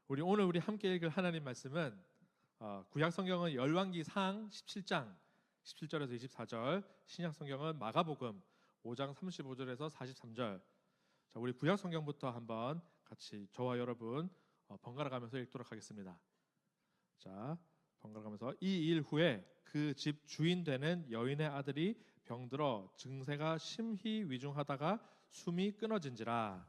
오늘 함께 읽을 하나님 말씀은 구약 성경은 열왕기상 17장 17절에서 24절, 신약 성경은 마가복음 5장 35절에서 43절. 자, 우리 구약 성경부터 한번 같이 저와 여러분 번갈아 가면서 읽도록 하겠습니다. 자, 번갈아 가면서 이 일 후에 그 집 주인 되는 여인의 아들이 병들어 증세가 심히 위중하다가 숨이 끊어진지라.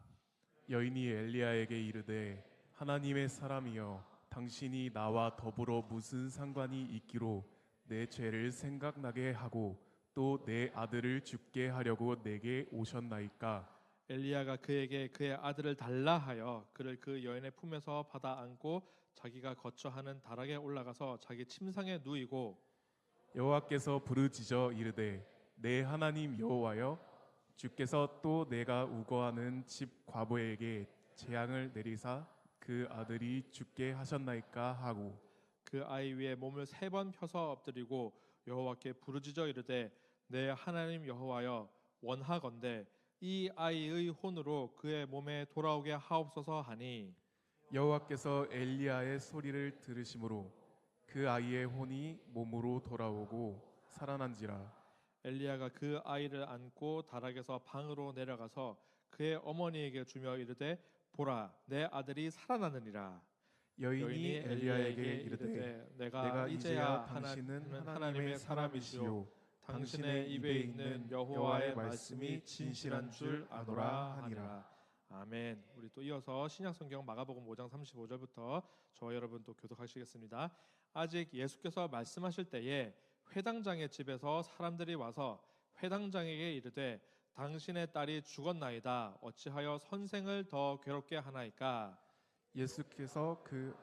여인이 엘리야에게 이르되 하나님의 사람이여 당신이 나와 더불어 무슨 상관이 있기로 내 죄를 생각나게 하고 또 내 아들을 죽게 하려고 내게 오셨나이까. 엘리야가 그에게 그의 아들을 달라 하여 그를 그 여인의 품에서 받아 안고 자기가 거처하는 다락에 올라가서 자기 침상에 누이고 여호와께서 부르짖어 이르되 내 하나님 여호와여 주께서 또 내가 우거하는 집 과부에게 재앙을 내리사 그 아들이 죽게 하셨나이까 하고 그 아이 위에 몸을 3번 펴서 엎드리고 여호와께 부르짖어 이르되 내 하나님 여호와여 원하건대 이 아이의 혼으로 그의 몸에 돌아오게 하옵소서 하니 여호와께서 엘리야의 소리를 들으심으로 그 아이의 혼이 몸으로 돌아오고 살아난지라. 엘리야가 그 아이를 안고 다락에서 방으로 내려가서 그의 어머니에게 주며 이르되 보라 내 아들이 살아나느니라. 여인이 엘리야에게 이르되 내가 이제야 당신은 하나님의 사람이시요 당신의 입에 있는 여호와의 말씀이 진실한 줄 아노라 하니라. 아멘. 우리 또 이어서 신약성경 마가복음 5장 35절부터 저와 여러분 또 교독하시겠습니다. 아직 예수께서 말씀하실 때에 회당장의 집에서 사람들이 와서 회당장에게 이르되 당신의 딸이 죽었나이다. 어찌하여 선생을 더 괴롭게 하나이까? 예수께서 그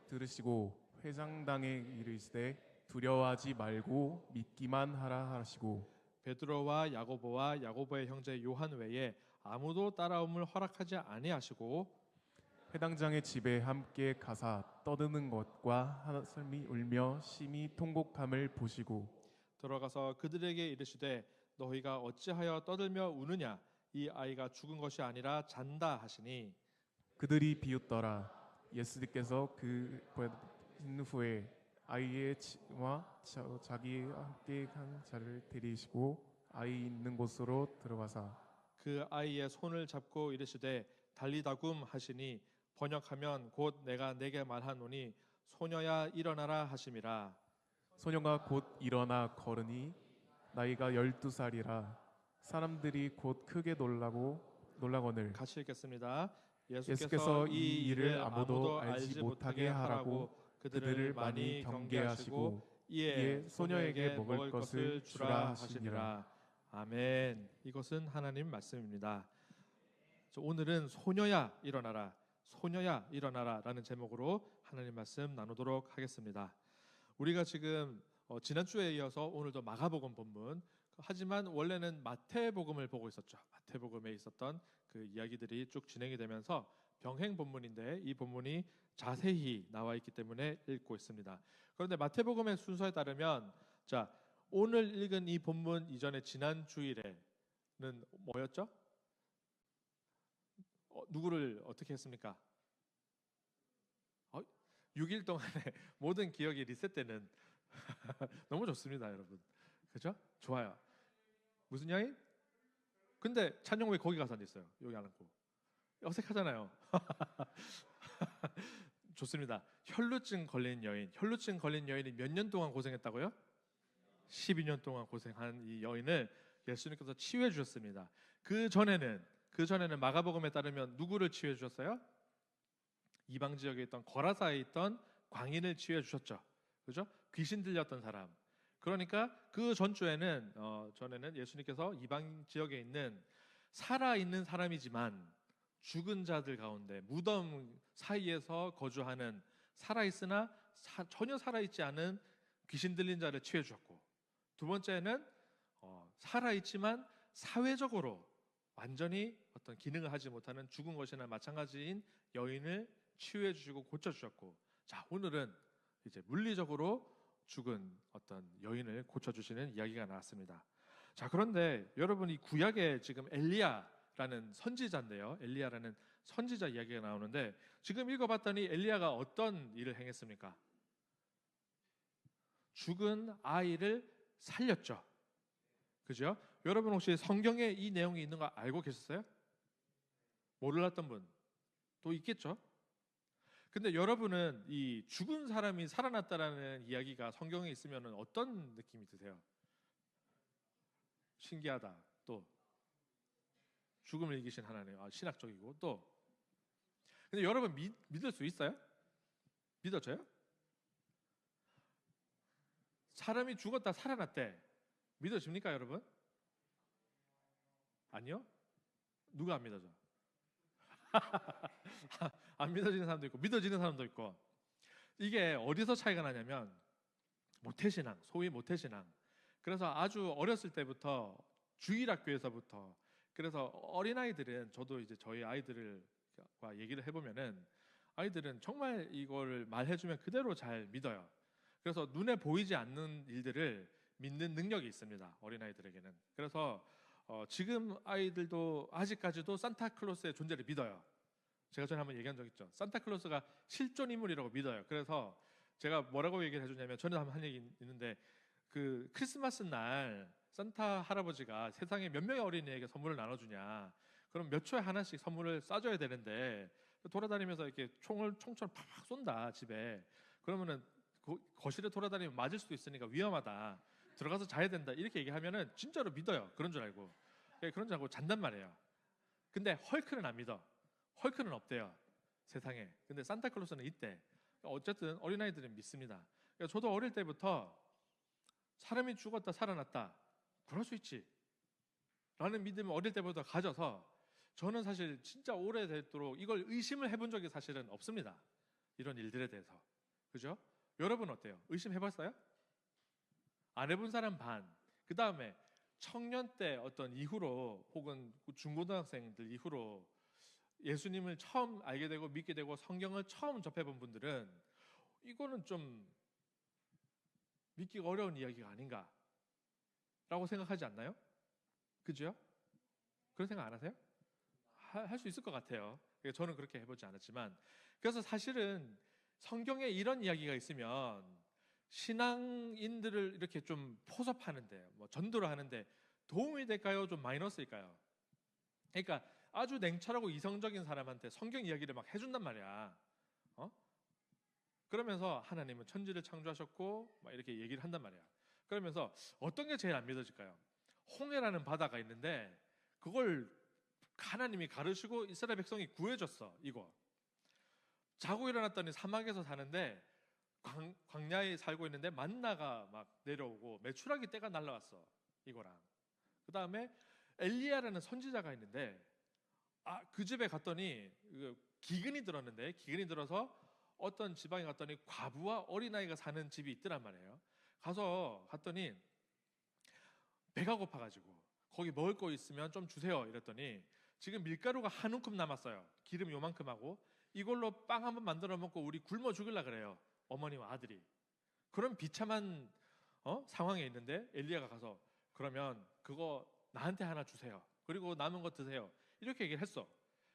들으시고 회장당에 이르시되 두려워하지 말고 믿기만 하라 하시고 베드로와 야고보와 야고보의 형제 요한 외에 아무도 따라옴을 허락하지 아니하시고 회당장의 집에 함께 가사 떠드는 것과 한숨이 울며 심히 통곡함을 보시고 들어가서 그들에게 이르시되 너희가 어찌하여 떠들며 우느냐? 이 아이가 죽은 것이 아니라 잔다 하시니 그들이 비웃더라. 예수께서 그 후에 아이의 치와 자기와 함께 한 자를 데리시고 아이 있는 곳으로 들어가사 그 아이의 손을 잡고 이르시되 달리다굼 하시니 번역하면 곧 내가 내게 말하노니 소녀야 일어나라 하심이라. 소녀가 곧 일어나 걸으니 나이가 12살이라 사람들이 곧 크게 놀라거늘 같이 읽겠습니다. 예수께서 이 일을 아무도 알지 못하게 하라고 그들을 많이 경계하시고 이에 소녀에게 먹을 것을 주라 하시니라. 아멘. 이것은 하나님 말씀입니다. 오늘은 소녀야 일어나라, 소녀야 일어나라 라는 제목으로 하나님 말씀 나누도록 하겠습니다. 우리가 지금 지난주에 이어서 오늘도 마가복음 본문, 하지만 원래는 마태복음을 보고 있었죠. 마태복음에 있었던 그 이야기들이 쭉 진행이 되면서 병행 본문인데 이 본문이 자세히 나와 있기 때문에 읽고 있습니다. 그런데 마태복음의 순서에 따르면 자, 오늘 읽은 이 본문 이전에 지난 주일에는 뭐였죠? 누구를 어떻게 했습니까? 6일 동안에 모든 기억이 리셋되는 너무 좋습니다, 여러분. 그죠? 좋아요. 무슨 여인? 근데 찬영 왜 거기 가서 앉아있어요? 여기 안 앉고. 어색하잖아요. 좋습니다. 혈루증 걸린 여인. 혈루증 걸린 여인이 몇 년 동안 고생했다고요? 12년 동안 고생한 이 여인을 예수님께서 치유해 주셨습니다. 그 전에는 마가복음에 따르면 누구를 치유해 주셨어요? 이방 지역에 있던 거라사에 있던 광인을 치유해 주셨죠. 그죠? 귀신 들렸던 사람. 그러니까 그 전주에는 전에는 예수님께서 이방 지역에 있는 살아있는 사람이지만 죽은 자들 가운데 무덤 사이에서 거주하는 살아있으나 전혀 살아있지 않은 귀신 들린 자를 치유해 주셨고, 두 번째는 살아있지만 사회적으로 완전히 어떤 기능을 하지 못하는 죽은 것이나 마찬가지인 여인을 치유해 주시고 고쳐 주셨고, 자, 오늘은 이제 물리적으로 죽은 어떤 여인을 고쳐 주시는 이야기가 나왔습니다. 자, 그런데 여러분 이 구약에 지금 엘리야라는 선지자인데요. 엘리야라는 선지자 이야기가 나오는데 지금 읽어봤더니 엘리야가 어떤 일을 행했습니까? 죽은 아이를 살렸죠. 그죠? 여러분 혹시 성경에 이 내용이 있는 거 알고 계셨어요? 몰랐던 분 또 있겠죠? 근데 여러분은 이 죽은 사람이 살아났다라는 이야기가 성경에 있으면 어떤 느낌이 드세요? 신기하다. 또 죽음을 이기신 하나님, 신학적이고 또 근데 여러분 믿을 수 있어요? 믿어져요? 사람이 죽었다 살아났대. 믿어집니까, 여러분? 아니요? 누가 안 믿어져? 안 믿어지는 사람도 있고 믿어지는 사람도 있고 이게 어디서 차이가 나냐면 모태신앙, 소위 모태신앙. 그래서 아주 어렸을 때부터 주일학교에서부터 그래서 어린아이들은 저도 이제 저희 아이들과 얘기를 해보면은 아이들은 정말 이거를 말해주면 그대로 잘 믿어요. 그래서 눈에 보이지 않는 일들을 믿는 능력이 있습니다. 어린아이들에게는. 그래서 지금 아이들도 아직까지도 산타클로스의 존재를 믿어요. 제가 전에 한번 얘기한 적 있죠. 산타클로스가 실존 인물이라고 믿어요. 그래서 제가 뭐라고 얘기를 해주냐면 전에 한번 한 얘기 있는데 그 크리스마스 날 산타 할아버지가 세상에 몇 명의 어린이에게 선물을 나눠주냐. 그럼 몇 초에 하나씩 선물을 쏴줘야 되는데 돌아다니면서 이렇게 총처럼 팍팍 쏜다 집에. 그러면은 거실에 돌아다니면 맞을 수도 있으니까 위험하다. 들어가서 자야 된다. 이렇게 얘기하면은 진짜로 믿어요. 그런 줄 알고. 그런 줄 알고 잔단 말이에요. 근데 헐크는 안 믿어. 헐크는 없대요. 세상에. 근데 산타클로스는 있대. 어쨌든 어린아이들은 믿습니다. 저도 어릴 때부터 사람이 죽었다 살아났다. 그럴 수 있지. 라는 믿음을 어릴 때부터 가져서 저는 사실 진짜 오래되도록 이걸 의심을 해본 적이 사실은 없습니다. 이런 일들에 대해서. 그죠? 여러분 어때요? 의심해봤어요? 안 해본 사람 반. 그 다음에 청년 때 어떤 이후로 혹은 중고등학생들 이후로 예수님을 처음 알게 되고 믿게 되고 성경을 처음 접해본 분들은 이거는 좀 믿기가 어려운 이야기가 아닌가 라고 생각하지 않나요? 그죠? 그런 생각 안 하세요? 할 수 있을 것 같아요. 저는 그렇게 해보지 않았지만 그래서 사실은 성경에 이런 이야기가 있으면 신앙인들을 이렇게 좀 포섭하는데 뭐 전도를 하는데 도움이 될까요? 좀 마이너스일까요? 그러니까 아주 냉철하고 이성적인 사람한테 성경 이야기를 막 해준단 말이야. 그러면서 하나님은 천지를 창조하셨고 막 이렇게 얘기를 한단 말이야. 그러면서 어떤 게 제일 안 믿어질까요? 홍해라는 바다가 있는데 그걸 하나님이 가르시고 이스라엘 백성이 구해줬어. 이거 자고 일어났더니 사막에서 사는데 광야에 살고 있는데 만나가 막 내려오고 메추라기 떼가 날라왔어. 이거랑 그 다음에 엘리야라는 선지자가 있는데 그 집에 갔더니 기근이 들었는데 기근이 들어서 어떤 지방에 갔더니 과부와 어린아이가 사는 집이 있더란 말이에요. 갔더니 배가 고파가지고 거기 먹을 거 있으면 좀 주세요 이랬더니 지금 밀가루가 한 움큼 남았어요. 기름 요만큼 하고 이걸로 빵 한번 만들어 먹고 우리 굶어 죽을라 그래요. 어머니와 아들이. 그런 비참한 상황에 있는데 엘리야가 가서 그러면 그거 나한테 하나 주세요. 그리고 남은 거 드세요. 이렇게 얘기를 했어.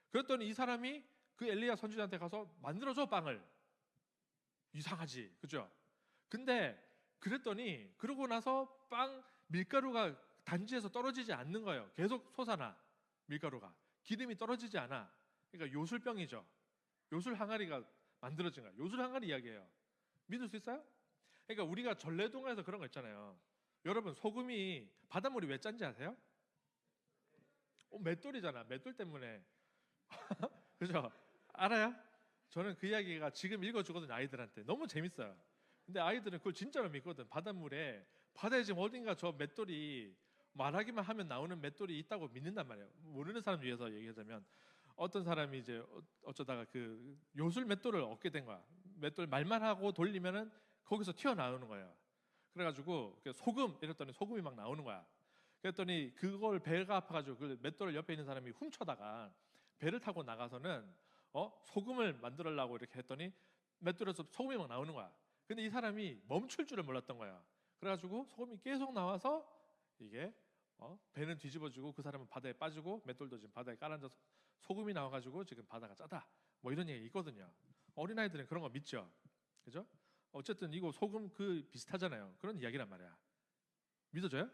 그랬더니 이 사람이 그 엘리야 선지자한테 가서 만들어줘 빵을. 이상하지, 그죠? 근데 그랬더니 그러고 나서 밀가루가 단지에서 떨어지지 않는 거예요. 계속 솟아나 밀가루가. 기름이 떨어지지 않아. 그러니까 요술병이죠. 요술 항아리가 만들어진 거야. 요술 항아리 이야기예요. 믿을 수 있어요? 그러니까 우리가 전래동화에서 그런 거 있잖아요. 여러분 소금이 바닷물이 왜 짠지 아세요? 맷돌이잖아. 맷돌 때문에. 그죠? 알아요? 저는 그 이야기가 지금 읽어주거든요. 아이들한테. 너무 재밌어요. 근데 아이들은 그걸 진짜로 믿거든. 바다에 지금 어딘가 저 맷돌이 말하기만 하면 나오는 맷돌이 있다고 믿는단 말이에요. 모르는 사람 위해서 얘기하자면 어떤 사람이 이제 어쩌다가 그 요술 맷돌을 얻게 된 거야. 맷돌 말만 하고 돌리면은 거기서 튀어나오는 거예요. 그래가지고 소금 이랬더니 소금이 막 나오는 거야. 그랬더니 그걸 배가 아파가지고 그 맷돌을 옆에 있는 사람이 훔쳐다가 배를 타고 나가서는 소금을 만들려고 이렇게 했더니 맷돌에서 소금이 막 나오는 거야. 근데 이 사람이 멈출 줄을 몰랐던 거야. 그래가지고 소금이 계속 나와서 이게 배는 뒤집어지고 그 사람은 바다에 빠지고 맷돌도 지금 바다에 깔아앉아서 소금이 나와가지고 지금 바다가 짜다. 뭐 이런 얘기 있거든요. 어린아이들은 그런 거 믿죠. 그죠? 어쨌든 이거 소금 그 비슷하잖아요. 그런 이야기란 말이야. 믿어져요?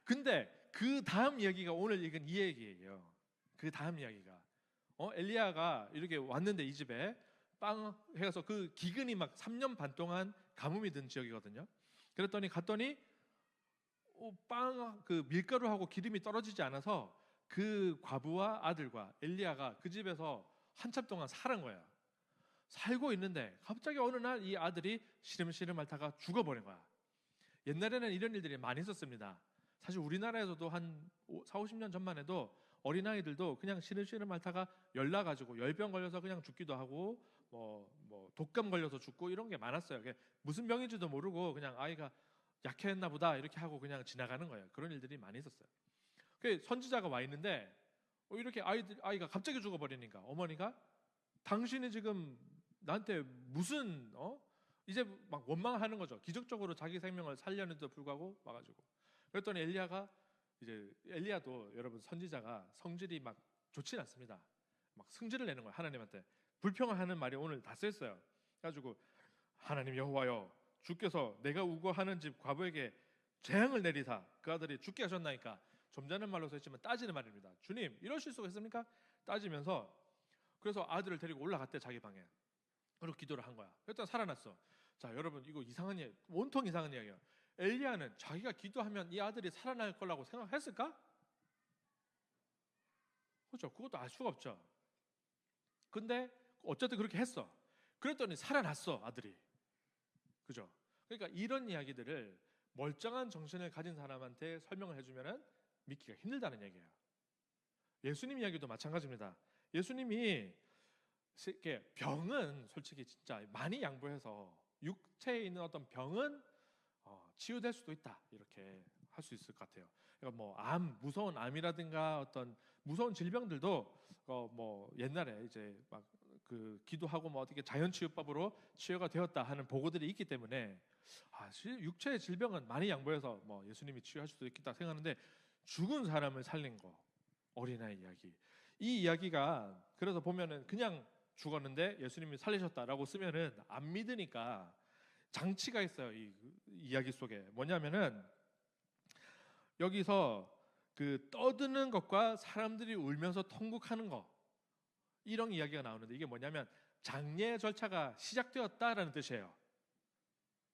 근데 그 다음 이야기가 오늘 읽은 이 얘기예요. 그 다음 이야기가 엘리야가 이렇게 왔는데 이 집에 빵 해서 그 기근이 막 3년 반 동안 가뭄이 든 지역이거든요. 그랬더니 갔더니 빵 그 밀가루하고 기름이 떨어지지 않아서 그 과부와 아들과 엘리야가 그 집에서 한참 동안 살은 거야. 살고 있는데 갑자기 어느 날 이 아들이 시름시름 앓다가 죽어버린 거야. 옛날에는 이런 일들이 많이 있었습니다. 사실 우리나라에서도 한 4, 50년 전만 해도 어린아이들도 그냥 시름시름 앓다가 열 나가지고 열병 걸려서 그냥 죽기도 하고 뭐 독감 걸려서 죽고 이런 게 많았어요. 무슨 병인지도 모르고 그냥 아이가 약했나 보다 이렇게 하고 그냥 지나가는 거예요. 그런 일들이 많이 있었어요. 그 선지자가 와 있는데 이렇게 아이가 갑자기 죽어버리니까 어머니가 당신이 지금 나한테 무슨 이제 막 원망하는 거죠. 기적적으로 자기 생명을 살려는데도 불구하고 와가지고 그랬더니 엘리야도 여러분 선지자가 성질이 막 좋진 않습니다. 막 승질을 내는 거예요. 하나님한테 불평을 하는 말이 오늘 다 쓰였어요. 그래가지고 하나님 여호와여 주께서 내가 우거하는 집 과부에게 재앙을 내리사 그 아들이 죽게 하셨나이까. 좀 전에 말로 했지만 따지는 말입니다. 주님 이러실 수가 있습니까? 따지면서 그래서 아들을 데리고 올라갔대 자기 방에. 그리고 기도를 한 거야. 그랬더니 살아났어. 자 여러분 이거 이상한 이야기, 온통 이상한 이야기예요. 엘리야는 자기가 기도하면 이 아들이 살아날 거라고 생각했을까? 그렇죠. 그것도 알 수가 없죠. 근데 어쨌든 그렇게 했어. 그랬더니 살아났어 아들이. 그죠? 그러니까 이런 이야기들을 멀쩡한 정신을 가진 사람한테 설명을 해주면은 믿기가 힘들다는 얘기예요. 예수님 이야기도 마찬가지입니다. 예수님이 병은 솔직히 진짜 많이 양보해서 육체에 있는 어떤 병은 치유될 수도 있다 이렇게 할 수 있을 것 같아요. 그러니까 뭐 무서운 암이라든가 어떤 무서운 질병들도 뭐 옛날에 이제 막 그 기도하고 뭐 어떻게 자연치유법으로 치유가 되었다 하는 보고들이 있기 때문에 육체의 질병은 많이 양보해서 뭐 예수님이 치유할 수도 있겠다 생각하는데 죽은 사람을 살린 거 어린아이 이야기 이 이야기가 그래서 보면은 그냥 죽었는데 예수님이 살리셨다라고 쓰면은 안 믿으니까 장치가 있어요. 이 이야기 속에 뭐냐면은 여기서 그 떠드는 것과 사람들이 울면서 통곡하는 거 이런 이야기가 나오는데 이게 뭐냐면 장례 절차가 시작되었다라는 뜻이에요.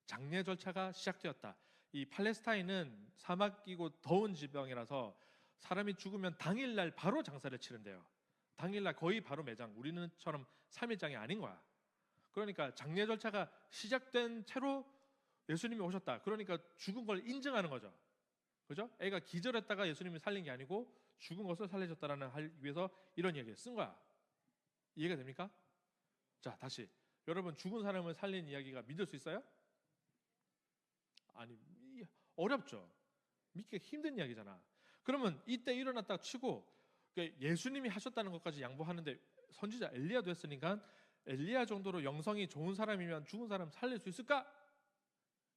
장례 절차가 시작되었다. 이 팔레스타인은 사막이고 더운 지방이라서 사람이 죽으면 당일날 바로 장사를 치른대요. 당일날 거의 바로 매장. 우리는처럼 3일장이 아닌 거야. 그러니까 장례 절차가 시작된 채로 예수님이 오셨다. 그러니까 죽은 걸 인정하는 거죠. 그죠? 애가 기절했다가 예수님이 살린 게 아니고 죽은 것을 살리셨다라는 하기 위해서 이런 얘기를 쓴 거야. 이해가 됩니까? 자, 다시. 여러분 죽은 사람을 살린 이야기가 믿을 수 있어요? 아니, 어렵죠. 믿기가 힘든 이야기잖아. 그러면 이때 일어났다 치고 예수님이 하셨다는 것까지 양보하는데 선지자 엘리야도 했으니까 엘리야 정도로 영성이 좋은 사람이면 죽은 사람 살릴 수 있을까?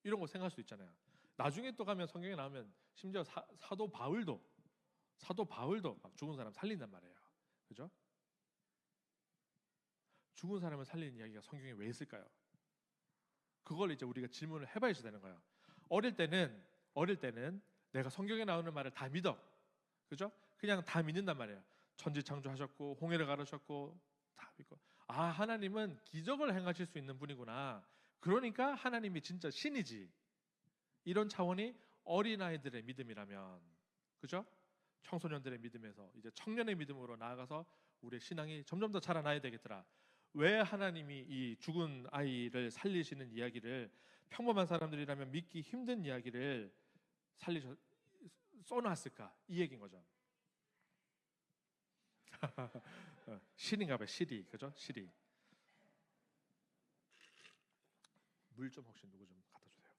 이런 거 생각할 수 있잖아요. 나중에 또 가면 성경에 나오면 심지어 사도 바울도 막 죽은 사람 살린단 말이에요. 그죠? 죽은 사람을 살리는 이야기가 성경에 왜 있을까요? 그걸 이제 우리가 질문을 해봐야 되는 거예요. 어릴 때는 내가 성경에 나오는 말을 다 믿어. 그죠? 그냥 다 믿는단 말이에요. 천지창조하셨고 홍해를 가르셨고 다 믿고 하나님은 기적을 행하실 수 있는 분이구나. 그러니까 하나님이 진짜 신이지. 이런 차원이 어린아이들의 믿음이라면 그죠? 청소년들의 믿음에서 이제 청년의 믿음으로 나아가서 우리의 신앙이 점점 더 자라나야 되겠더라. 왜 하나님이 이 죽은 아이를 살리시는 이야기를 평범한 사람들이라면 믿기 힘든 이야기를 써놨을까? 이 얘기인 거죠. 실인가 봐요. 실이. 그죠? 실이. 물 좀 혹시 누구 좀 갖다 주세요.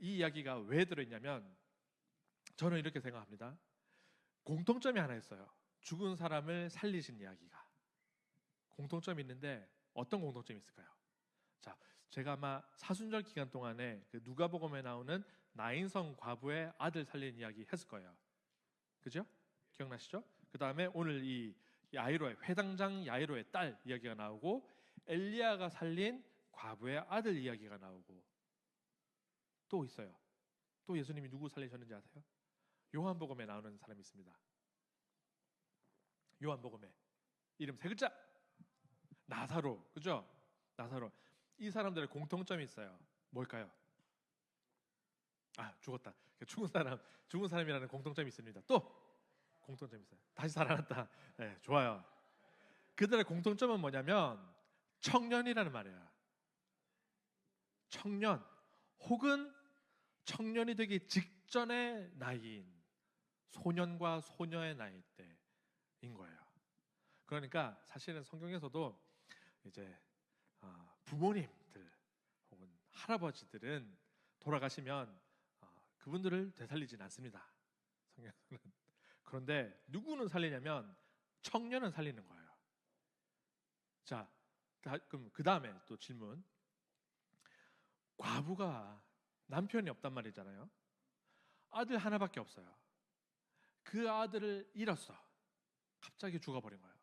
이 이야기가 왜 들어있냐면 저는 이렇게 생각합니다. 공통점이 하나 있어요. 죽은 사람을 살리신 이야기가 공통점이 있는데 어떤 공통점이 있을까요? 자, 제가 아마 사순절 기간 동안에 그 누가복음에 나오는 나인성 과부의 아들 살린 이야기 했을 거예요. 그죠? 기억나시죠? 그 다음에 오늘 이 야이로의 회당장 야이로의 딸 이야기가 나오고 엘리야가 살린 과부의 아들 이야기가 나오고 또 있어요. 또 예수님이 누구 살리셨는지 아세요? 요한복음에 나오는 사람이 있습니다. 요한복음에 이름 세 글자 나사로, 그죠? 나사로. 이 사람들의 공통점이 있어요. 뭘까요? 아, 죽었다. 죽은 사람이라는 공통점이 있습니다. 또 공통점이 있어요. 다시 살아났다. 네, 좋아요. 그들의 공통점은 뭐냐면 청년이라는 말이야. 청년 혹은 청년이 되기 직전의 나이인 소년과 소녀의 나이 때인 거예요. 그러니까 사실은 성경에서도 이제 부모님들 혹은 할아버지들은 돌아가시면 그분들을 되살리진 않습니다. 성경에서는. 그런데 누구는 살리냐면 청년은 살리는 거예요. 자, 그럼 그 다음에 또 질문. 과부가 남편이 없단 말이잖아요. 아들 하나밖에 없어요. 그 아들을 잃었어. 갑자기 죽어버린 거예요.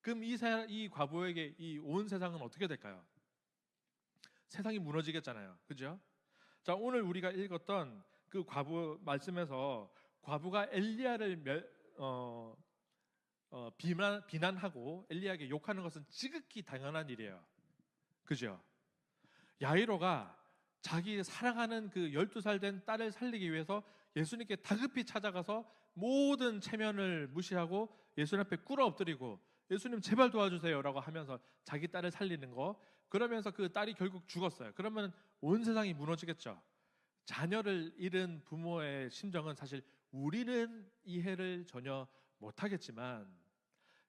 그럼 이 과부에게 이 온 세상은 어떻게 될까요? 세상이 무너지겠잖아요. 그죠? 자, 오늘 우리가 읽었던 그 과부 말씀에서 과부가 엘리야를 비난하고 엘리야에게 욕하는 것은 지극히 당연한 일이에요. 그죠? 야이로가 자기 사랑하는 그 12살 된 딸을 살리기 위해서 예수님께 다급히 찾아가서 모든 체면을 무시하고 예수님 앞에 꿇어 엎드리고 예수님 제발 도와주세요 라고 하면서 자기 딸을 살리는 거, 그러면서 그 딸이 결국 죽었어요. 그러면 온 세상이 무너지겠죠. 자녀를 잃은 부모의 심정은 사실 우리는 이해를 전혀 못하겠지만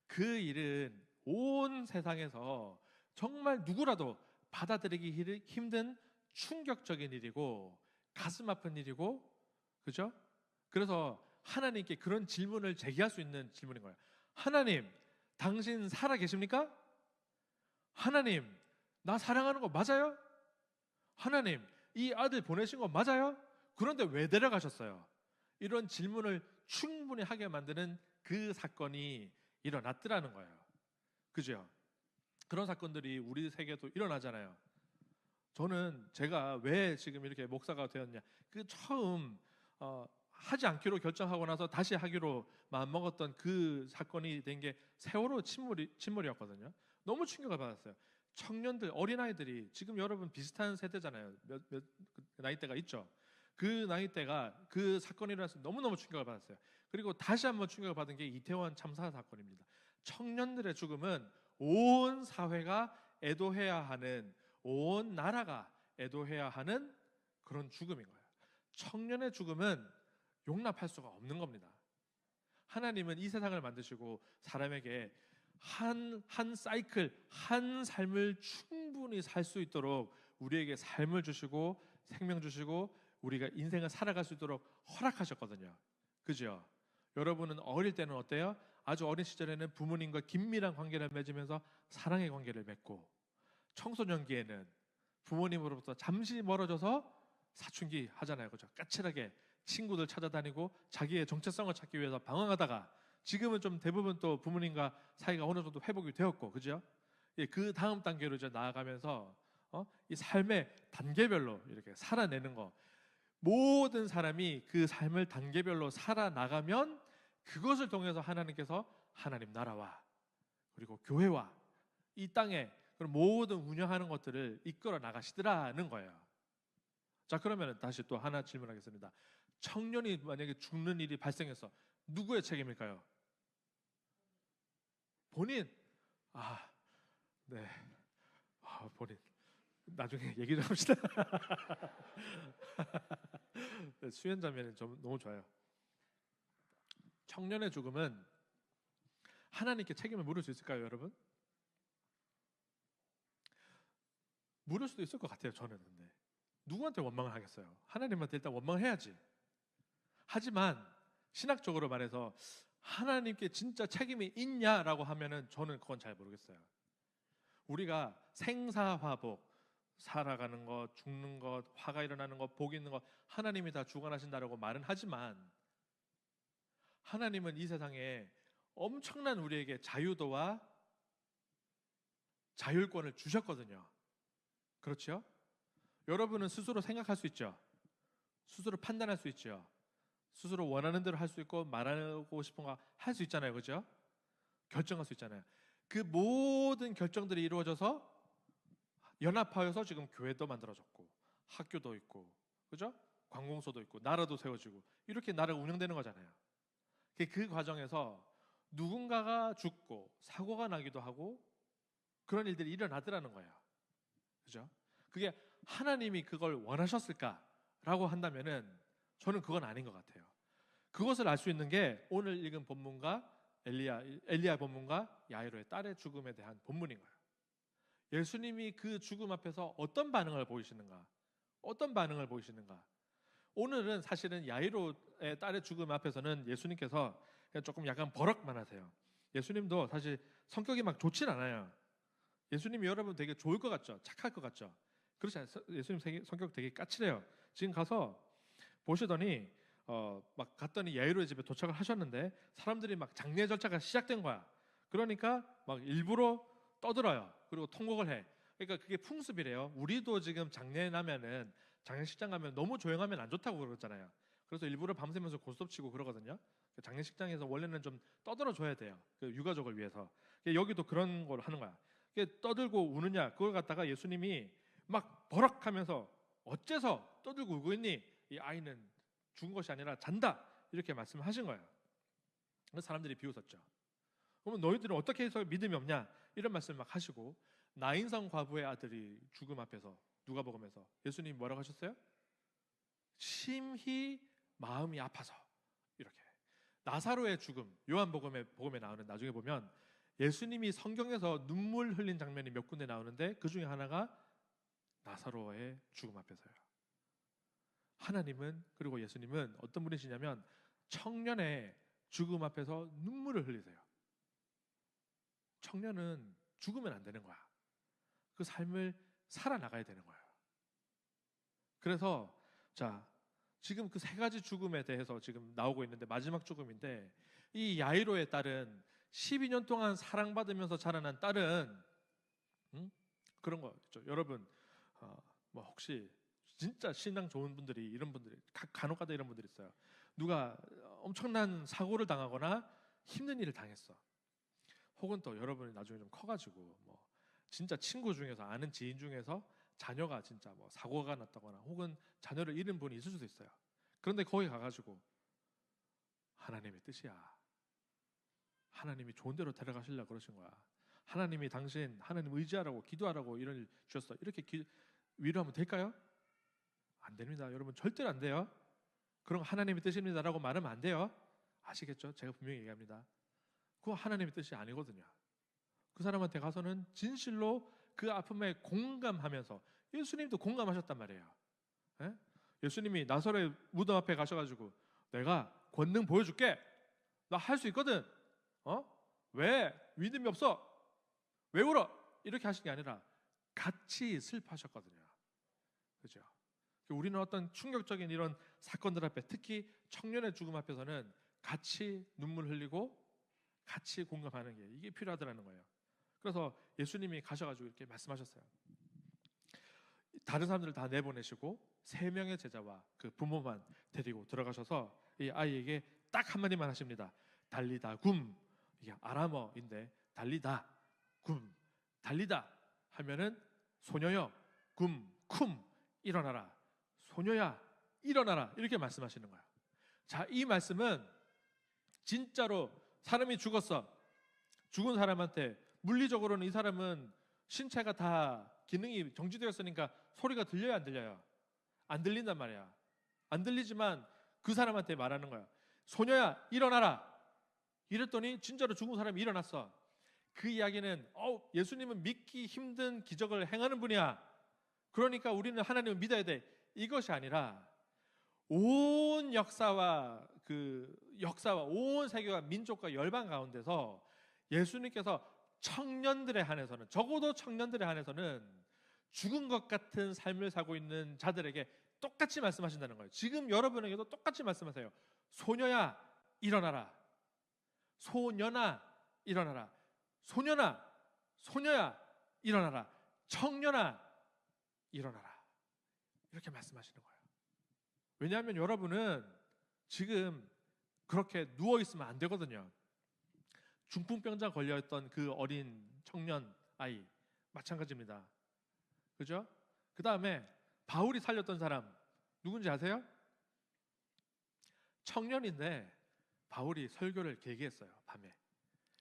그 일은 온 세상에서 정말 누구라도 받아들이기 힘든 충격적인 일이고 가슴 아픈 일이고, 그죠? 그래서 하나님께 그런 질문을 제기할 수 있는 질문인 거예요. 하나님, 당신 살아 계십니까? 하나님, 나 사랑하는 거 맞아요? 하나님, 이 아들 보내신 거 맞아요? 그런데 왜 데려가셨어요? 이런 질문을 충분히 하게 만드는 그 사건이 일어났더라는 거예요. 그죠? 그런 사건들이 우리 세계에도 일어나잖아요. 저는 제가 왜 지금 이렇게 목사가 되었냐, 그 처음 하지 않기로 결정하고 나서 다시 하기로 마음먹었던 그 사건이 된 게 세월호 침몰이었거든요. 너무 충격을 받았어요. 청년들, 어린아이들이 지금 여러분 비슷한 세대잖아요. 몇 나이대가 있죠. 그 나이대가 그 사건이 일어나서 너무너무 충격을 받았어요. 그리고 다시 한번 충격을 받은 게 이태원 참사 사건입니다. 청년들의 죽음은 온 사회가 애도해야 하는, 온 나라가 애도해야 하는 그런 죽음인 거예요. 청년의 죽음은 용납할 수가 없는 겁니다. 하나님은 이 세상을 만드시고 사람에게 한 사이클, 한 삶을 충분히 살 수 있도록 우리에게 삶을 주시고 생명 주시고 우리가 인생을 살아갈 수 있도록 허락하셨거든요. 그죠? 여러분은 어릴 때는 어때요? 아주 어린 시절에는 부모님과 긴밀한 관계를 맺으면서 사랑의 관계를 맺고, 청소년기에는 부모님으로부터 잠시 멀어져서 사춘기 하잖아요. 그죠? 까칠하게 친구들 찾아다니고 자기의 정체성을 찾기 위해서 방황하다가 지금은 좀 대부분 또 부모님과 사이가 어느 정도 회복이 되었고, 그죠? 예, 그 다음 단계로 이제 나아가면서 이 삶의 단계별로 이렇게 살아내는 거, 모든 사람이 그 삶을 단계별로 살아나가면 그것을 통해서 하나님께서 하나님 나라와 그리고 교회와 이 땅에 그런 모든 운영하는 것들을 이끌어 나가시더라는 거예요. 자, 그러면 다시 또 하나 질문하겠습니다. 청년이 만약에 죽는 일이 발생해서 누구의 책임일까요? 본인. 네. 본인. 나중에 얘기 좀 합시다. 수연자매는 좀 너무 좋아요. 청년의 죽음은 하나님께 책임을 물을 수 있을까요, 여러분? 물을 수도 있을 것 같아요, 저는. 근데 누구한테 원망을 하겠어요? 하나님한테 일단 원망을 해야지. 하지만 신학적으로 말해서 하나님께 진짜 책임이 있냐라고 하면은 저는 그건 잘 모르겠어요. 우리가 생사화복, 살아가는 것, 죽는 것, 화가 일어나는 것, 복이 있는 것 하나님이 다 주관하신다라고 말은 하지만 하나님은 이 세상에 엄청난 우리에게 자유도와 자율권을 주셨거든요. 그렇죠? 여러분은 스스로 생각할 수 있죠. 스스로 판단할 수 있죠. 스스로 원하는 대로 할 수 있고 말하고 싶은 거 할 수 있잖아요. 그죠? 결정할 수 있잖아요. 그 모든 결정들이 이루어져서 연합하여서 지금 교회도 만들어졌고 학교도 있고, 그죠? 관공서도 있고 나라도 세워지고 이렇게 나라가 운영되는 거잖아요. 그 과정에서 누군가가 죽고 사고가 나기도 하고 그런 일들이 일어나더라는 거예요. 그죠? 그게 하나님이 그걸 원하셨을까라고 한다면은 저는 그건 아닌 것 같아요. 그것을 알 수 있는 게 오늘 읽은 본문과 엘리야 본문과 야이로의 딸의 죽음에 대한 본문인 거예요. 예수님이 그 죽음 앞에서 어떤 반응을 보이시는가? 어떤 반응을 보이시는가? 오늘은 사실은 야이로의 딸의 죽음 앞에서는 예수님께서 그냥 조금 약간 버럭만 하세요. 예수님도 사실 성격이 막 좋진 않아요. 예수님이 여러분 되게 좋을 것 같죠? 착할 것 같죠? 그렇지 않아요? 예수님 성격 되게 까칠해요. 지금 가서 보시더니 막 갔더니 야이로의 집에 도착을 하셨는데 사람들이 막 장례 절차가 시작된 거야. 그러니까 막 일부러 떠들어요. 그리고 통곡을 해. 그러니까 그게 풍습이래요. 우리도 지금 장례 나면은 장례식장 가면 너무 조용하면 안 좋다고 그러잖아요. 그래서 일부러 밤새면서 고스톱 치고 그러거든요. 장례식장에서 원래는 좀 떠들어 줘야 돼요. 그 유가족을 위해서. 여기도 그런 걸 하는 거야. 떠들고 우느냐 그걸 갖다가 예수님이 막 버럭하면서 어째서 떠들고 울고 있니? 이 아이는 죽은 것이 아니라 잔다 이렇게 말씀하신 거예요. 그래서 사람들이 비웃었죠. 그러면 너희들은 어떻게 해서 믿음이 없냐 이런 말씀을 막 하시고 나인성 과부의 아들이 죽음 앞에서 누가복음에서 예수님이 뭐라고 하셨어요? 심히 마음이 아파서 이렇게. 나사로의 죽음 요한복음에 나오는 나중에 보면 예수님이 성경에서 눈물 흘린 장면이 몇 군데 나오는데 그 중에 하나가 나사로의 죽음 앞에서요. 하나님은 그리고 예수님은 어떤 분이시냐면 청년의 죽음 앞에서 눈물을 흘리세요. 청년은 죽으면 안 되는 거야. 그 삶을 살아나가야 되는 거예요. 그래서 자 지금 그 세 가지 죽음에 대해서 지금 나오고 있는데 마지막 죽음인데 이 야이로의 딸은 12년 동안 사랑받으면서 자라난 딸은 그런 거 있죠. 여러분 뭐 혹시 진짜 신앙 좋은 분들이 이런 분들이 간혹가다 이런 분들이 있어요. 누가 엄청난 사고를 당하거나 힘든 일을 당했어. 혹은 또 여러분이 나중에 좀 커가지고 뭐 진짜 친구 중에서 아는 지인 중에서 자녀가 진짜 뭐 사고가 났다거나 혹은 자녀를 잃은 분이 있을 수도 있어요. 그런데 거기 가가지고 하나님의 뜻이야. 하나님이 좋은 데로 데려가시려고 그러신 거야. 하나님이 당신 하나님 의지하라고 기도하라고 이런 일 주셨어. 이렇게 위로하면 될까요? 안 됩니다. 여러분 절대로 안 돼요. 그런 거 하나님의 뜻입니다라고 말하면 안 돼요. 아시겠죠? 제가 분명히 얘기합니다. 그거 하나님의 뜻이 아니거든요. 그 사람한테 가서는 진실로 그 아픔에 공감하면서 예수님도 공감하셨단 말이에요. 예? 예수님이 나사렛 무덤 앞에 가셔가지고 내가 권능 보여줄게. 나 할 수 있거든. 왜 믿음이 없어? 왜 울어? 이렇게 하신 게 아니라 같이 슬퍼하셨거든요. 그죠? 우리는 어떤 충격적인 이런 사건들 앞에 특히 청년의 죽음 앞에서는 같이 눈물 흘리고 같이 공감하는 게 이게 필요하더라는 거예요. 그래서 예수님이 가셔가지고 이렇게 말씀하셨어요. 다른 사람들을 다 내보내시고 3명의 제자와 그 부모만 데리고 들어가셔서 이 아이에게 딱 한마디만 하십니다. 달리다 굼. 이게 아람어인데 달리다 굼. 달리다 하면은 소녀여 굼 쿰 일어나라. 소녀야 일어나라 이렇게 말씀하시는 거야. 자, 이 말씀은 진짜로 사람이 죽었어. 죽은 사람한테 물리적으로는 이 사람은 신체가 다 기능이 정지되었으니까 소리가 들려요, 안 들려요? 안 들린단 말이야. 안 들리지만 그 사람한테 말하는 거야. 소녀야 일어나라. 이랬더니 진짜로 죽은 사람이 일어났어. 그 이야기는 예수님은 믿기 힘든 기적을 행하는 분이야. 그러니까 우리는 하나님을 믿어야 돼. 이것이 아니라 온 역사와 온 세계와 민족과 열방 가운데서 예수님께서 청년들에 한해서는 적어도 청년들에 한해서는 죽은 것 같은 삶을 살고 있는 자들에게 똑같이 말씀하신다는 거예요. 지금 여러분에게도 똑같이 말씀하세요. 소녀야 일어나라. 소년아 일어나라. 소년아, 소녀야 일어나라. 청년아 일어나라. 이렇게 말씀하시는 거예요. 왜냐하면 여러분은 지금 그렇게 누워 있으면 안 되거든요. 중풍병자 걸려있던 그 어린 청년 아이 마찬가지입니다. 그죠? 그 다음에 바울이 살렸던 사람 누군지 아세요? 청년인데 바울이 설교를 길게 했어요. 밤에.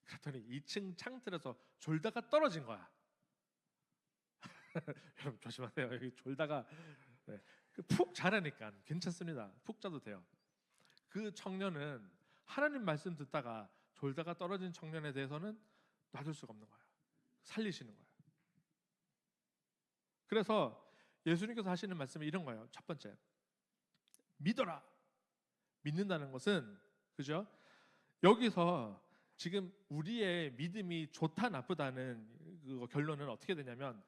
그랬더니 2층 창틀에서 졸다가 떨어진 거야. 여러분 조심하세요. 여기 졸다가 네. 푹 자라니까 괜찮습니다. 푹 자도 돼요. 그 청년은 하나님 말씀 듣다가 졸다가 떨어진 청년에 대해서는 놔둘 수가 없는 거예요. 살리시는 거예요. 그래서 예수님께서 하시는 말씀이 이런 거예요. 첫 번째, 믿어라. 믿는다는 것은, 그죠? 여기서 지금 우리의 믿음이 좋다 나쁘다는 그 결론은 어떻게 되냐면,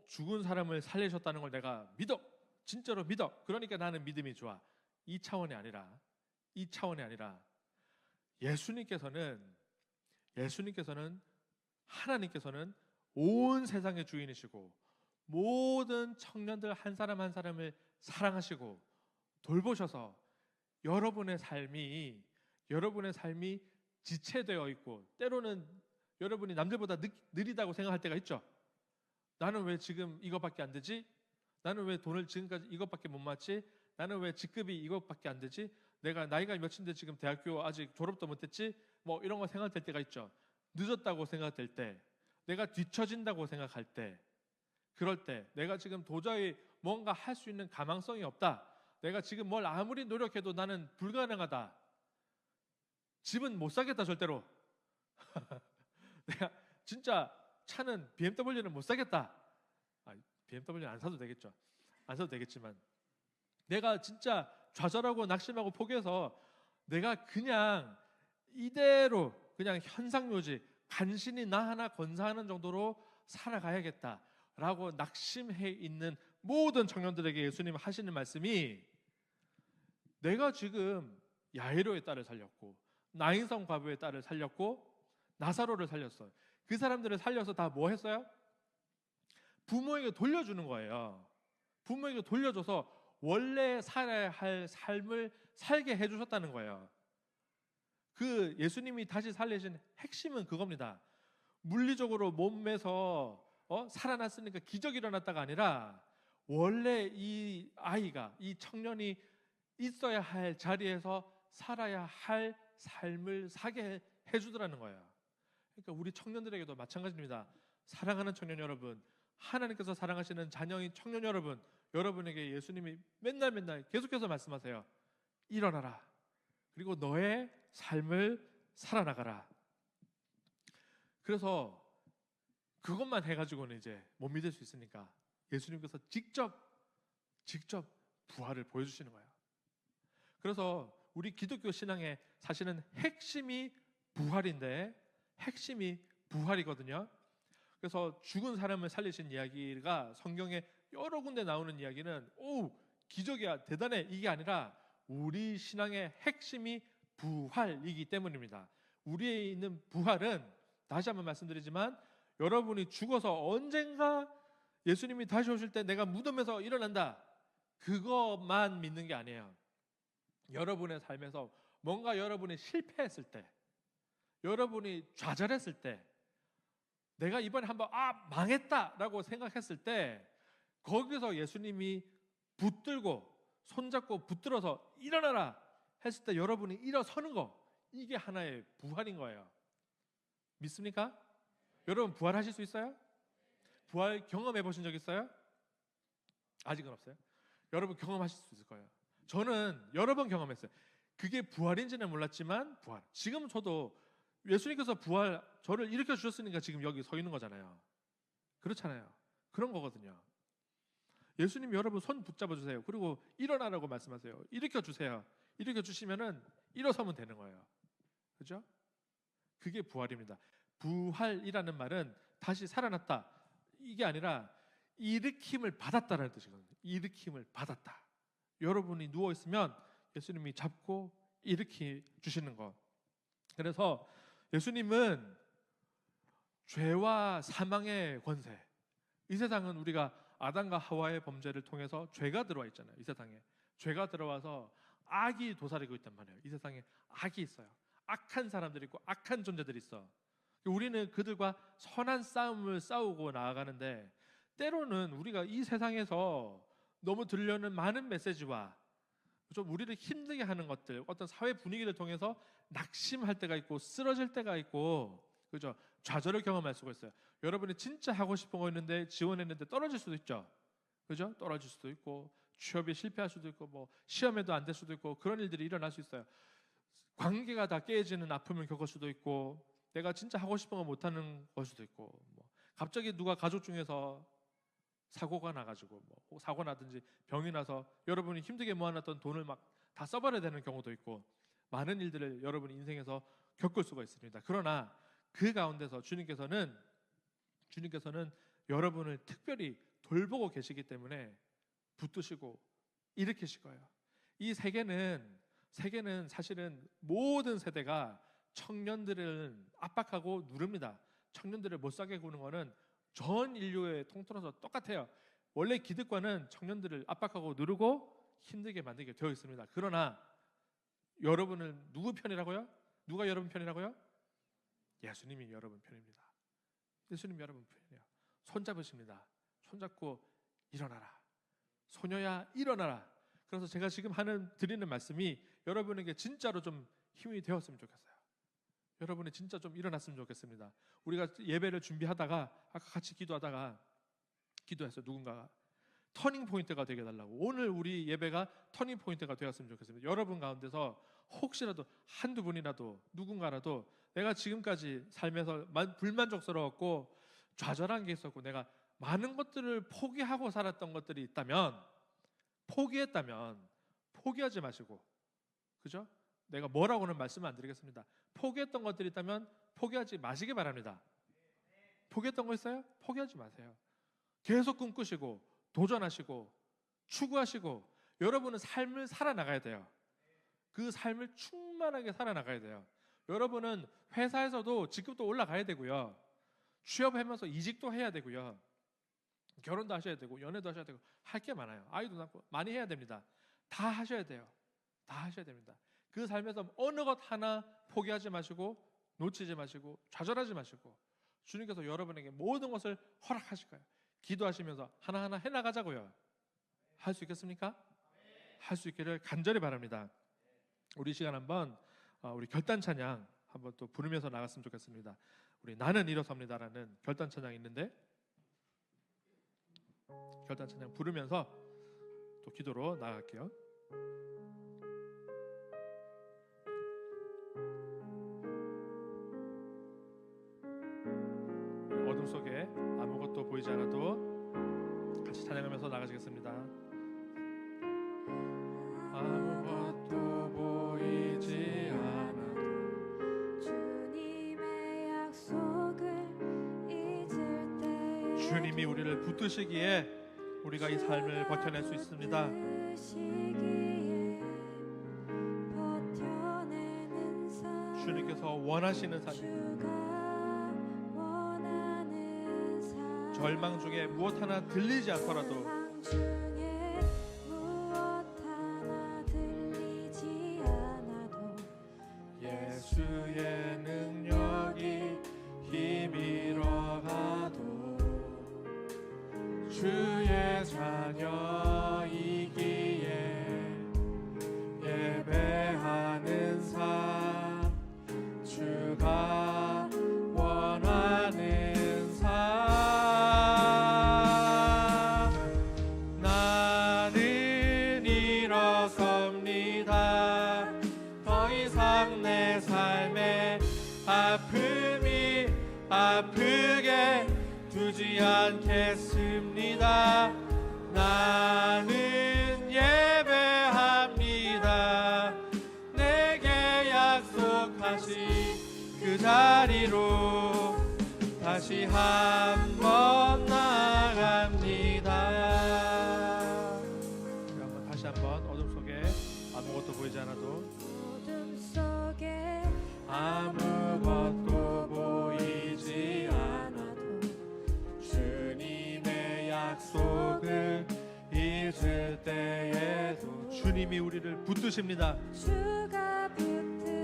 죽은 사람을 살리셨다는 걸 내가 믿어. 진짜로 믿어. 그러니까 나는 믿음이 좋아. 이 차원이 아니라 예수님께서는 하나님께서는 온 세상의 주인이시고 모든 청년들 한 사람 한 사람을 사랑하시고 돌보셔서 여러분의 삶이 지체되어 있고, 때로는 여러분이 남들보다 느리다고 생각할 때가 있죠. 나는 왜 지금 이것밖에 안 되지? 나는 왜 돈을 지금까지 이것밖에 못 맞지? 나는 왜 직급이 이것밖에 안 되지? 내가 나이가 몇인데 지금 대학교 아직 졸업도 못했지? 뭐 이런 거 생각될 때가 있죠. 늦었다고 생각될 때, 내가 뒤처진다고 생각할 때, 그럴 때 내가 지금 도저히 뭔가 할 수 있는 가망성이 없다. 내가 지금 뭘 아무리 노력해도 나는 불가능하다. 집은 못 사겠다 절대로. 내가 진짜 차는 BMW는 못 사겠다. BMW 안 사도 되겠죠. 안 사도 되겠지만 내가 진짜 좌절하고 낙심하고 포기해서 내가 그냥 이대로 그냥 현상묘지 간신히 나 하나 건사하는 정도로 살아가야겠다라고 낙심해 있는 모든 청년들에게 예수님 하시는 말씀이, 내가 지금 야이로의 딸을 살렸고 나인성 과부의 딸을 살렸고 나사로를 살렸어요. 그 사람들을 살려서 다 뭐 했어요? 부모에게 돌려주는 거예요. 부모에게 돌려줘서 원래 살아야 할 삶을 살게 해주셨다는 거예요. 그 예수님이 다시 살리신 핵심은 그겁니다. 물리적으로 몸에서 살아났으니까 기적이 일어났다가 아니라 원래 이 아이가, 이 청년이 있어야 할 자리에서 살아야 할 삶을 사게 해주더라는 거예요. 그러니까 우리 청년들에게도 마찬가지입니다. 사랑하는 청년 여러분, 하나님께서 사랑하시는 자녀인 청년 여러분, 여러분에게 예수님이 맨날 계속해서 말씀하세요. 일어나라. 그리고 너의 삶을 살아나가라. 그래서 그것만 해가지고는 이제 못 믿을 수 있으니까 예수님께서 직접 부활을 보여주시는 거예요. 그래서 우리 기독교 신앙의 사실은 핵심이 부활인데, 핵심이 부활이거든요. 그래서 죽은 사람을 살리신 이야기가 성경에 여러 군데 나오는 이야기는 기적이야, 대단해, 이게 아니라 우리 신앙의 핵심이 부활이기 때문입니다. 우리에 있는 부활은, 다시 한번 말씀드리지만, 여러분이 죽어서 언젠가 예수님이 다시 오실 때 내가 무덤에서 일어난다, 그것만 믿는 게 아니에요. 여러분의 삶에서 뭔가 여러분이 실패했을 때, 여러분이 좌절했을 때, 내가 이번에 한번 망했다라고 생각했을 때, 거기서 예수님이 붙들고 손잡고 붙들어서 일어나라 했을 때 여러분이 일어서는 거, 이게 하나의 부활인 거예요. 믿습니까? 여러분 부활하실 수 있어요? 부활 경험해 보신 적 있어요? 아직은 없어요? 여러분 경험하실 수 있을 거예요. 저는 여러 번 경험했어요. 그게 부활인지는 몰랐지만 부활. 지금 저도 예수님께서 부활, 저를 일으켜 주셨으니까 지금 여기 서 있는 거잖아요. 그렇잖아요. 그런 거거든요. 예수님 여러분 손 붙잡아 주세요. 그리고 일어나라고 말씀하세요. 일으켜 주세요. 일으켜 주시면은 일어서면 되는 거예요. 그죠? 그게 부활입니다. 부활이라는 말은 다시 살아났다, 이게 아니라 일으킴을 받았다라는 뜻이거든요. 일으킴을 받았다. 여러분이 누워 있으면 예수님이 잡고 일으키 주시는 것. 그래서 예수님은 죄와 사망의 권세, 이 세상은 우리가 아담과 하와의 범죄를 통해서 죄가 들어와 있잖아요. 이 세상에 죄가 들어와서 악이 도사리고 있단 말이에요. 이 세상에 악이 있어요. 악한 사람들이 있고 악한 존재들이 있어. 우리는 그들과 선한 싸움을 싸우고 나아가는데, 때로는 우리가 이 세상에서 너무 들려오는 많은 메시지와 좀 우리를 힘들게 하는 것들, 어떤 사회 분위기를 통해서 낙심할 때가 있고 쓰러질 때가 있고, 그죠? 좌절을 경험할 수가 있어요. 여러분이 진짜 하고 싶은 거 있는데 지원했는데 떨어질 수도 있죠. 그죠? 떨어질 수도 있고, 취업에 실패할 수도 있고, 뭐 시험에도 안 될 수도 있고, 그런 일들이 일어날 수 있어요. 관계가 다 깨지는 아픔을 겪을 수도 있고, 내가 진짜 하고 싶은 거 못하는 걸 수도 있고, 뭐 갑자기 누가 가족 중에서 사고가 나가지고, 뭐 사고 나든지 병이 나서 여러분이 힘들게 모아놨던 돈을 막 다 써버려야 되는 경우도 있고, 많은 일들을 여러분 인생에서 겪을 수가 있습니다. 그러나 그 가운데서 주님께서는 여러분을 특별히 돌보고 계시기 때문에 붙드시고 일으키실 거예요. 이 세계는 사실은 모든 세대가 청년들을 압박하고 누릅니다. 청년들을 못 사게 구는 거는 전 인류의 통틀어서 똑같아요. 원래 기득권은 청년들을 압박하고 누르고 힘들게 만들게 되어 있습니다. 그러나 여러분은 누구 편이라고요? 누가 여러분 편이라고요? 예수님이 여러분 편입니다. 예수님 여러분 편이에요. 손잡으십니다. 손잡고 일어나라. 소녀야 일어나라. 그래서 제가 지금 드리는 말씀이 여러분에게 진짜로 좀 힘이 되었으면 좋겠어요. 여러분이 진짜 좀 일어났으면 좋겠습니다. 우리가 예배를 준비하다가 아까 같이 기도했어요. 누군가가 터닝 포인트가 되게 해달라고. 오늘 우리 예배가 터닝 포인트가 되었으면 좋겠습니다. 여러분 가운데서 혹시라도 한두 분이라도 누군가라도 내가 지금까지 삶에서 불만족스러웠고 좌절한 게 있었고 내가 많은 것들을 포기하고 살았던 것들이 있다면, 포기하지 마시고, 그죠? 내가 뭐라고는 말씀 안 드리겠습니다. 포기했던 것들이 있다면 포기하지 마시기 바랍니다. 포기했던 거 있어요? 포기하지 마세요. 계속 꿈꾸시고 도전하시고 추구하시고, 여러분은 삶을 살아나가야 돼요. 그 삶을 충만하게 살아나가야 돼요. 여러분은 회사에서도 직급도 올라가야 되고요, 취업하면서 이직도 해야 되고요, 결혼도 하셔야 되고 연애도 하셔야 되고 할 게 많아요. 아이도 낳고 많이 해야 됩니다. 다 하셔야 돼요. 다 하셔야 됩니다. 그 삶에서 어느 것 하나 포기하지 마시고 놓치지 마시고 좌절하지 마시고, 주님께서 여러분에게 모든 것을 허락하실 거예요. 기도하시면서 하나하나 해나가자고요. 할 수 있겠습니까? 할 수 있기를 간절히 바랍니다. 우리 시간 한번 우리 결단 찬양 한번 또 부르면서 나갔으면 좋겠습니다. 우리 나는 일어섭니다라는 결단 찬양이 있는데, 결단 찬양 부르면서 또 기도로 나갈게요. 어둠 속에 아무것도 보이지 않아도 같이 찬양하면서 나가시겠습니다. 아무것도 보이지 않아도 주님의 약속을 잊을 때 주님이 우리를 붙드시기에 우리가 이 삶을 버텨낼 수 있습니다. 주님께서 원하시는 삶, 절망 중에 무엇 하나 들리지 않더라도 예수의 능력이 힘이러 가도 주의 자녀이기에 예배하는 삶, 주가 원하는 삶. 나는 일어섭니다. 더 이상 내 삶에 아픔이 아프게 두지 않겠습니다. 나는 예배합니다. 내게 약속하신 그 자리로 다시 한번 나아갑니다. 우리 한번 다시 한번 어둠 속에 아무것도 보이지 않아도 내게 아무것도 보이지 않아도 주님의 약속을 잊을 때에도 주님이 우리를 붙드십니다. 주가 붙드시기에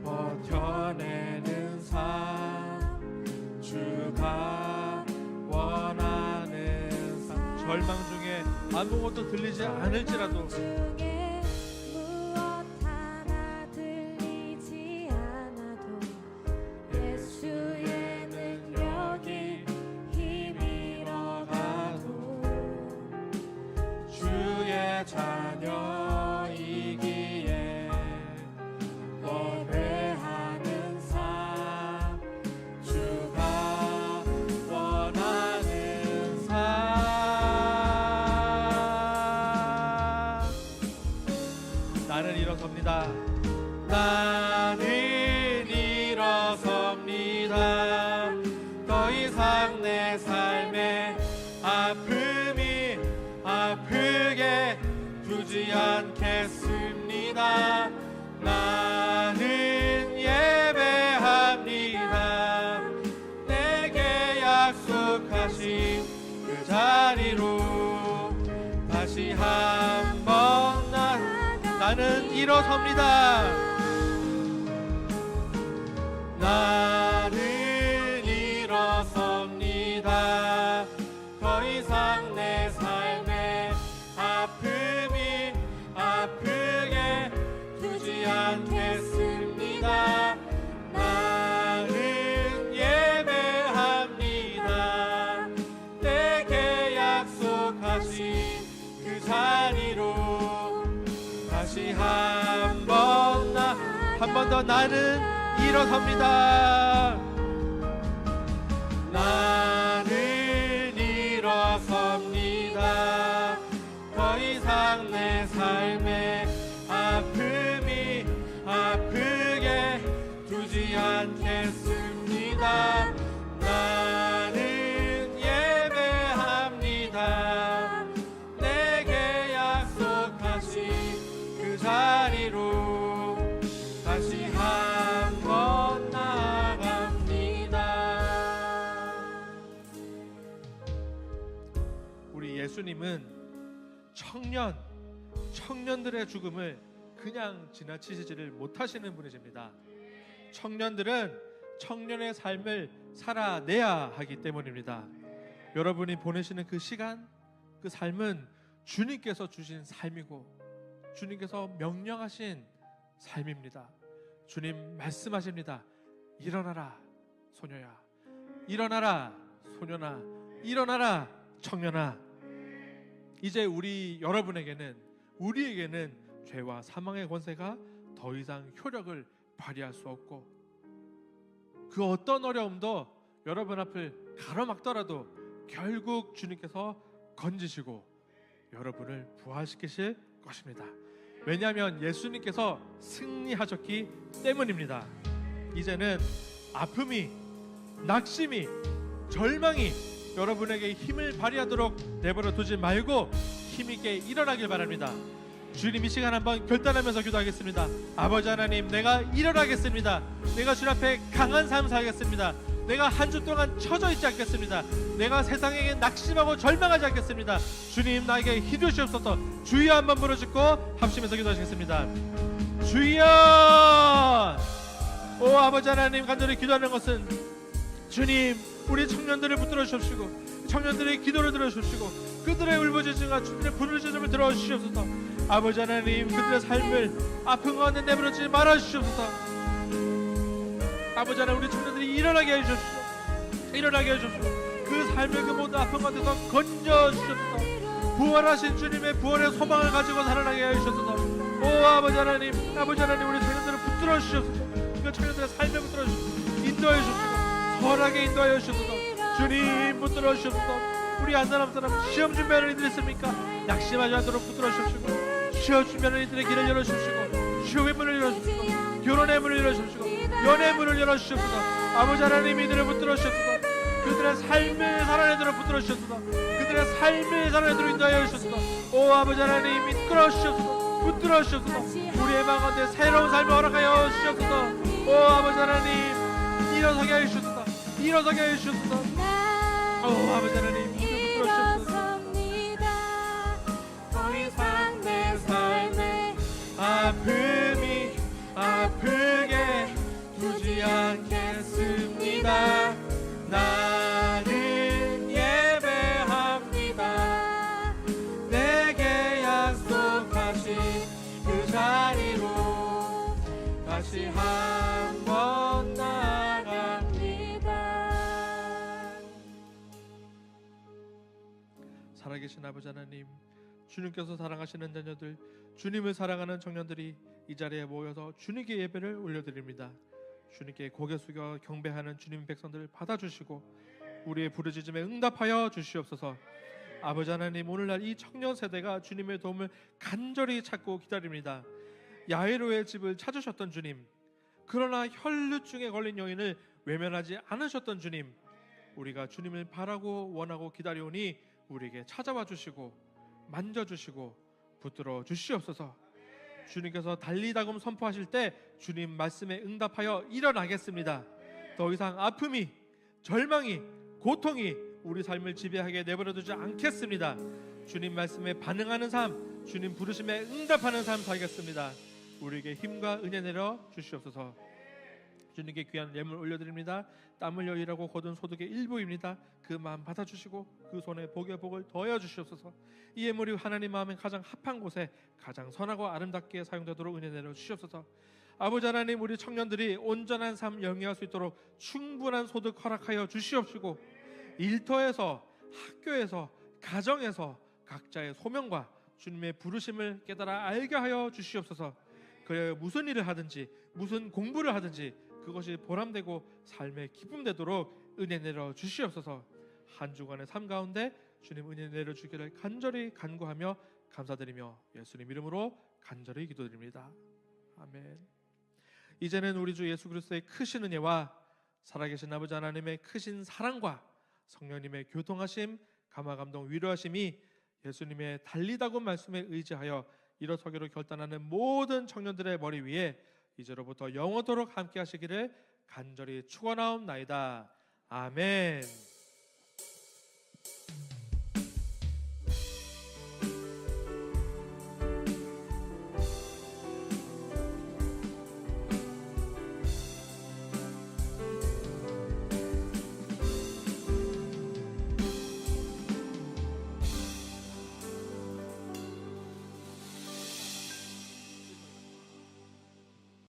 버텨내는 삶, 주가 원하는 삶. 절망 중에 아무것도 들리지 않을지라도 중에 무엇 하나 들리지 않아도 예수의 능력이 힘이러가도 주의 자녀이기에 예배하는 삶, 주가 원하는 삶. 나는 일어섭니다. 나는 일어섭니다. 더 이상 내 삶에 아픔이 아프게 두지 않겠습니다. 나는 예배합니다. 내게 약속하신 그 자리로 다시 한번 나는 일어섭니다. 나는 일어섭니다. 더 이상 내 삶에 아픔이 아프게 두지 않겠습니다. 나는 예배합니다. 내게 약속하신 그 자리로 다시 한 번 더 나는 일어섭니다. 나는 일어섭니다. 더 이상 내 삶에 아픔이 아프게 두지 않겠습니다. 나는 예배합니다. 내게 약속하신 그 자리로 다시 한번 나아갑니다. 우리 예수님은 청년들의 죽음을 그냥 지나치지를 못하시는 분이십니다. 청년들은 청년의 삶을 살아내야 하기 때문입니다. 여러분이 보내시는 그 시간, 그 삶은 주님께서 주신 삶이고 주님께서 명령하신 삶입니다. 주님 말씀하십니다. 일어나라 소녀야, 일어나라 소년아, 일어나라 청년아. 이제 우리에게는 죄와 사망의 권세가 더 이상 효력을 발휘할 수 없고 그 어떤 어려움도 여러분 앞을 가로막더라도 결국 주님께서 건지시고 여러분을 부활시키실 것입니다. 왜냐하면 예수님께서 승리하셨기 때문입니다. 이제는 아픔이, 낙심이, 절망이 여러분에게 힘을 발휘하도록 내버려 두지 말고 힘있게 일어나길 바랍니다. 주님 이 시간 한번 결단하면서 기도하겠습니다. 아버지 하나님, 내가 일어나겠습니다. 내가 주님 앞에 강한 삶 살겠습니다. 내가 한 주 동안 처져 있지 않겠습니다. 내가 세상에게 낙심하고 절망하지 않겠습니다. 주님 나에게 힘 주시옵소서. 주여 한번 부르짖고 합심해서 기도하시겠습니다. 주여! 오 아버지 하나님, 간절히 기도하는 것은 주님 우리 청년들을 붙들어 주시옵시고 청년들의 기도를 들어주시고 그들의 울부짖음과 주님의 부르짖음을 들어주시옵소서. 아버지 하나님, 그들의 삶을 아픈 가운데 내버려두지 말아주시옵소서. 아버지 하나님, 우리 청년들이 일어나게 해주십시오. 일어나게 해주십시오. 그 삶의 그 모든 아픈 가운데서 건져주시옵소서. 부활하신 주님의 부활의 소망을 가지고 살아나게 해주시옵소서. 오 아버지 하나님, 우리 청년들을 붙들어 주시옵소서. 그 청년들의 삶에 붙들어 주시옵소서. 인도해 주시옵소서. 선하게 인도하여 주시옵소서. 주님 붙들어 주시옵소서. 우리 한 사람 시험 준비하는 이들이 있습니까? 낙심하지 않도록 붙들어 주시옵시고 시험 준비하는 이들의 길을 열어주시고 시험의 문을 열어주시고 결혼의 문을 열어주시고 연애의 문을 열어주시옵소서. 아버지 하나님, 이들을 붙들어 주시옵소서. 그들의 삶을 살아내도록 붙들어 주시옵소서. 그들의 삶을 살아내도록 인도하여 주시옵소서. 오 아버지 하나님, 이끌어 주시옵소서. 붙들어 주시옵소서. 우리의 마음 가운데 새로운 삶을 허락하여 주시옵소서. 오 아버지 하나님, 일어서게 하여 주시옵소서. 일어서게 하여 주시옵소서. 오 아버지 하나님, 붙들어 주시옵소서. 더 이상 내 삶에 아픔이 아프게 두지 않겠습니다. 나는 예배합니다. 내게 약속하신 그 자리로 다시 한번 나아갑니다. 살아계신 아버지 하나님, 주님께서 사랑하시는 자녀들, 주님을 사랑하는 청년들이 이 자리에 모여서 주님께 예배를 올려드립니다. 주님께 고개 숙여 경배하는 주님 백성들을 받아주시고 우리의 부르짖음에 응답하여 주시옵소서. 아버지 하나님, 오늘날 이 청년 세대가 주님의 도움을 간절히 찾고 기다립니다. 야이로의 집을 찾으셨던 주님, 그러나 혈루증에 걸린 여인을 외면하지 않으셨던 주님, 우리가 주님을 바라고 원하고 기다려오니 우리에게 찾아와 주시고 만져주시고 붙들어 주시옵소서. 주님께서 달리다금 선포하실 때 주님 말씀에 응답하여 일어나겠습니다. 더 이상 아픔이, 절망이, 고통이 우리 삶을 지배하게 내버려두지 않겠습니다. 주님 말씀에 반응하는 삶, 주님 부르심에 응답하는 삶 살겠습니다. 우리에게 힘과 은혜 내려 주시옵소서. 주님께 귀한 예물 올려드립니다. 땀 흘려 일하고 거둔 소득의 일부입니다. 그 마음 받아주시고 그 손에 복의 복을 더하여 주시옵소서. 이 예물이 하나님 마음에 가장 합한 곳에 가장 선하고 아름답게 사용되도록 은혜 내려 주시옵소서. 아버지 하나님, 우리 청년들이 온전한 삶 영위할 수 있도록 충분한 소득 허락하여 주시옵시고, 일터에서, 학교에서, 가정에서 각자의 소명과 주님의 부르심을 깨달아 알게 하여 주시옵소서. 그래 무슨 일을 하든지 무슨 공부를 하든지 그것이 보람되고 삶의 기쁨 되도록 은혜 내려 주시옵소서. 한 주간의 삶 가운데 주님 은혜 내려 주기를 간절히 간구하며 감사드리며 예수님 이름으로 간절히 기도드립니다. 아멘. 이제는 우리 주 예수 그리스도의 크신 은혜와 살아계신 아버지 하나님의 크신 사랑과 성령님의 교통하심, 감화 감동 위로하심이 예수님의 달리다고 말씀에 의지하여 일어서기로 결단하는 모든 청년들의 머리 위에 이제로부터 영원토록 함께 하시기를 간절히 축원하옵나이다. 아멘.